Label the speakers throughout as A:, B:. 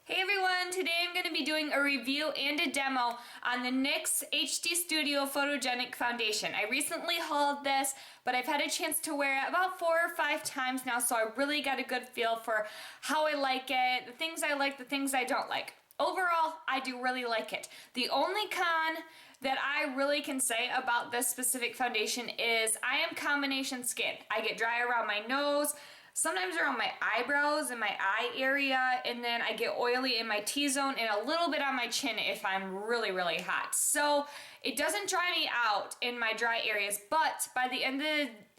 A: Hey everyone, today I'm going to be doing a review and a demo on the NYX HD Studio Photogenic Foundation. I recently hauled this, but I've had a chance to wear it about 4 or 5 times now, so I really got a good feel for how I like it, the things I like, the things I don't like. Overall, I do really like it. The only con that I really can say about this specific foundation is I am combination skin. I get dry around my nose, sometimes around my eyebrows and my eye area, and then I get oily in my T-zone and a little bit on my chin if I'm really, really hot. So it doesn't dry me out in my dry areas, but by the end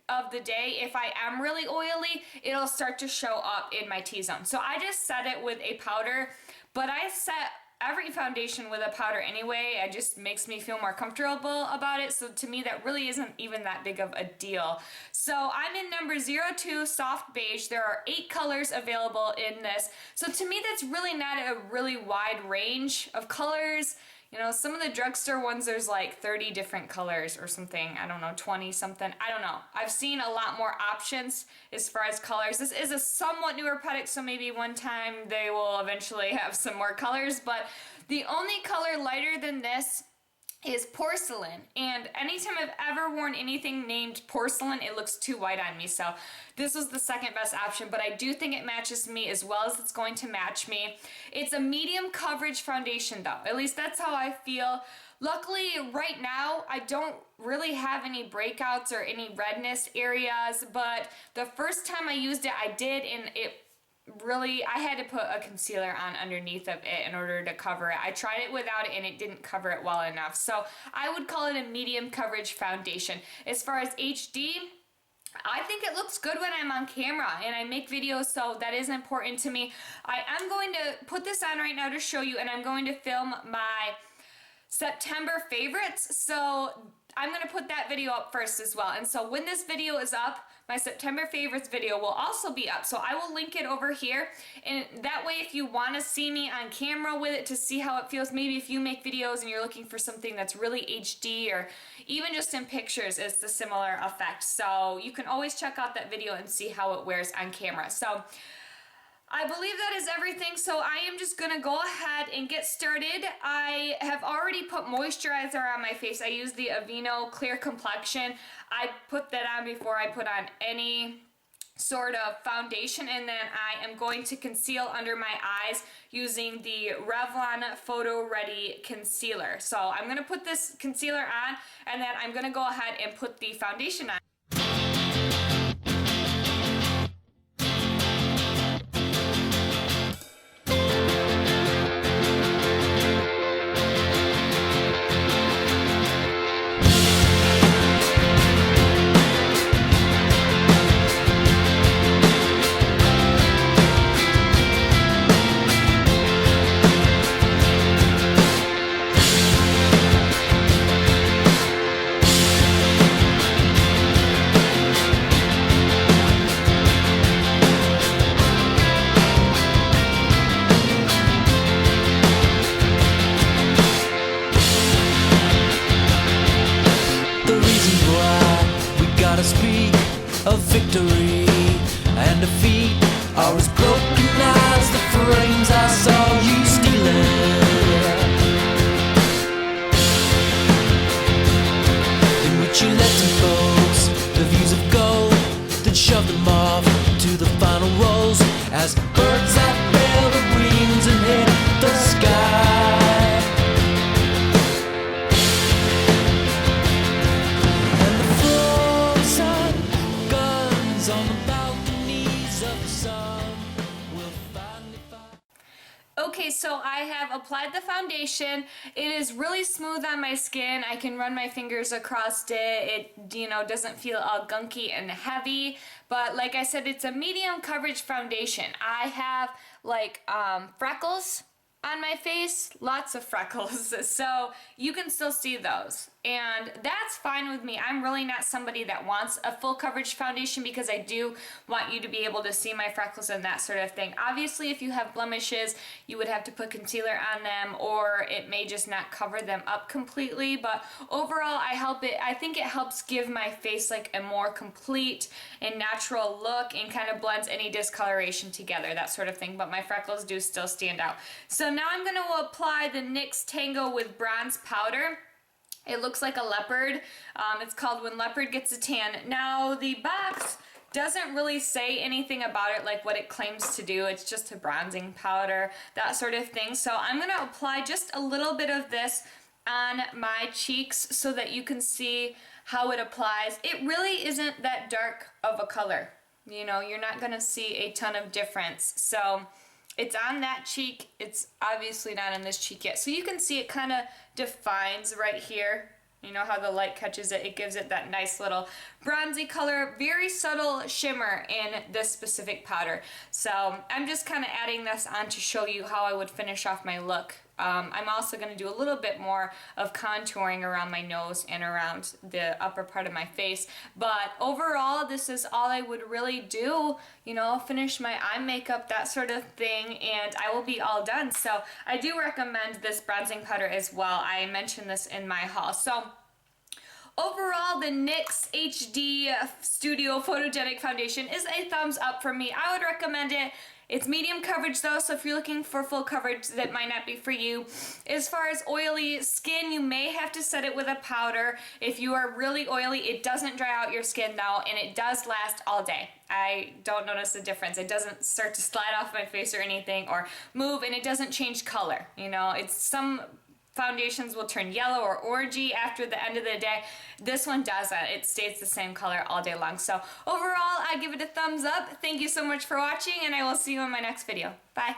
A: of the day, if I am really oily, it'll start to show up in my T-zone. So I just set it with a powder, but I set every foundation with a powder anyway. It just makes me feel more comfortable about it. So to me, that really isn't even that big of a deal. So I'm in number 02 Soft Beige. There are 8 colors available in this. So to me, that's really not a really wide range of colors. You know, some of the drugstore ones, there's like 30 different colors or something. I don't know, 20 something. I don't know. I've seen a lot more options as far as colors. This is a somewhat newer product, so maybe one time they will eventually have some more colors. But the only color lighter than this is porcelain, and anytime I've ever worn anything named porcelain, it looks too white on me. So this was the second best option, but I do think it matches me as well as it's going to match me. It's a medium coverage foundation though, at least that's how I feel. Luckily right now I don't really have any breakouts or any redness areas, but the first time I used it I did, and it really, I had to put a concealer on underneath of it in order to cover it. I tried it without it and it didn't cover it well enough. So I would call it a medium coverage foundation. As far as HD, I think it looks good when I'm on camera and I make videos, so that is important to me. I am going to put this on right now to show you, and I'm going to film my September favorites. So I'm going to put that video up first as well. And so when this video is up, my September favorites video will also be up. So I will link it over here. And that way, if you want to see me on camera with it to see how it feels, maybe if you make videos and you're looking for something that's really HD, or even just in pictures, it's the similar effect. So you can always check out that video and see how it wears on camera. So I believe that is everything, so I am just going to go ahead and get started. I have already put moisturizer on my face. I use the Aveeno Clear Complexion. I put that on before I put on any sort of foundation, and then I am going to conceal under my eyes using the Revlon Photo Ready Concealer. So I'm going to put this concealer on, and then I'm going to go ahead and put the foundation on.
B: Speak of victory and defeat are as broken as the frames I saw you stealing, in which you let some folks the views of gold, then shoved them off to the final rows as birds that bear the wings and hit the sky.
A: Okay, so I have applied the foundation. It is really smooth on my skin. I can run my fingers across it. It, you know, doesn't feel all gunky and heavy. But like I said, it's a medium coverage foundation. I have like freckles on my face, lots of freckles. So you can still see those. and that's fine with me. I'm really not somebody that wants a full coverage foundation because I do want you to be able to see my freckles and that sort of thing. Obviously, if you have blemishes, you would have to put concealer on them, or it may just not cover them up completely, but overall I think it helps give my face like a more complete and natural look and kind of blends any discoloration together, that sort of thing, but my freckles do still stand out. So now I'm going to apply the NYX Tango with bronze powder. It looks like a leopard. It's called When Leopard Gets a Tan. Now the box doesn't really say anything about it, like what it claims to do. It's just a bronzing powder, that sort of thing. So I'm going to apply just a little bit of this on my cheeks so that you can see how it applies. It really isn't that dark of a color. You know, you're not going to see a ton of difference. So it's on that cheek. It's obviously not on this cheek yet. So you can see it kind of defines right here. You know how the light catches it. It gives it that nice little bronzy color, very subtle shimmer in this specific powder. So I'm just kind of adding this on to show you how I would finish off my look. I'm also going to do a little bit more of contouring around my nose and around the upper part of my face. But overall, this is all I would really do. You know, finish my eye makeup, that sort of thing, and I will be all done. So I do recommend this bronzing powder as well. I mentioned this in my haul. So overall, the NYX HD Studio Photogenic Foundation is a thumbs up for me. I would recommend it. It's medium coverage though, so if you're looking for full coverage, that might not be for you. As far as oily skin, you may have to set it with a powder. If you are really oily, it doesn't dry out your skin though, and it does last all day. I don't notice a difference. It doesn't start to slide off my face or anything or move, and it doesn't change color. You know, it's some foundations will turn yellow or orangey after the end of the day. This one doesn't. It stays the same color all day long. So overall, I give it a thumbs up. Thank you so much for watching, and I will see you in my next video. Bye.